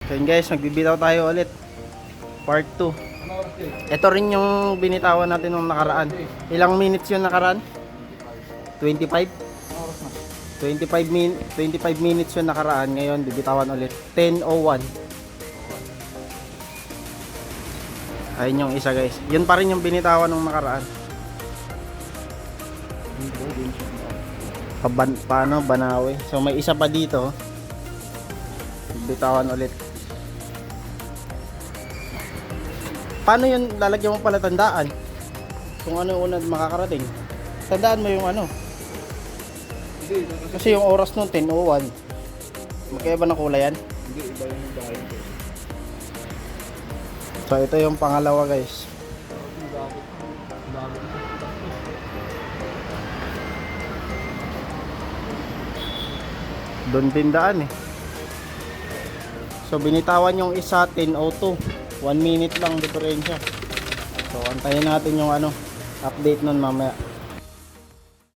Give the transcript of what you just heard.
So yun guys, magbibitaw tayo ulit. Part 2. Ito rin yung binitawan natin nung nakaraan. Ilang minutes yung nakaraan? 25? 25 minutes yung nakaraan. Ngayon, bibitawan ulit. 10:01. Ayun yung isa guys. Yun pa rin yung binitawan nung nakaraan. Paano? Banawe. So may isa pa dito. Bitawan ulit. Paano yun? Lalagyan mo pala tandaan kung ano yung unang makakarating. Tandaan mo yung ano. Kasi yung oras nun 10:01. Magkaiba ng kulay yan? Hindi, iba yung bahay ko. So ito yung pangalawa guys. Doon tindaan eh. So binitawan yung isa 10:02. 1 minute lang diferensya. So antayin natin yung ano update nun mamaya.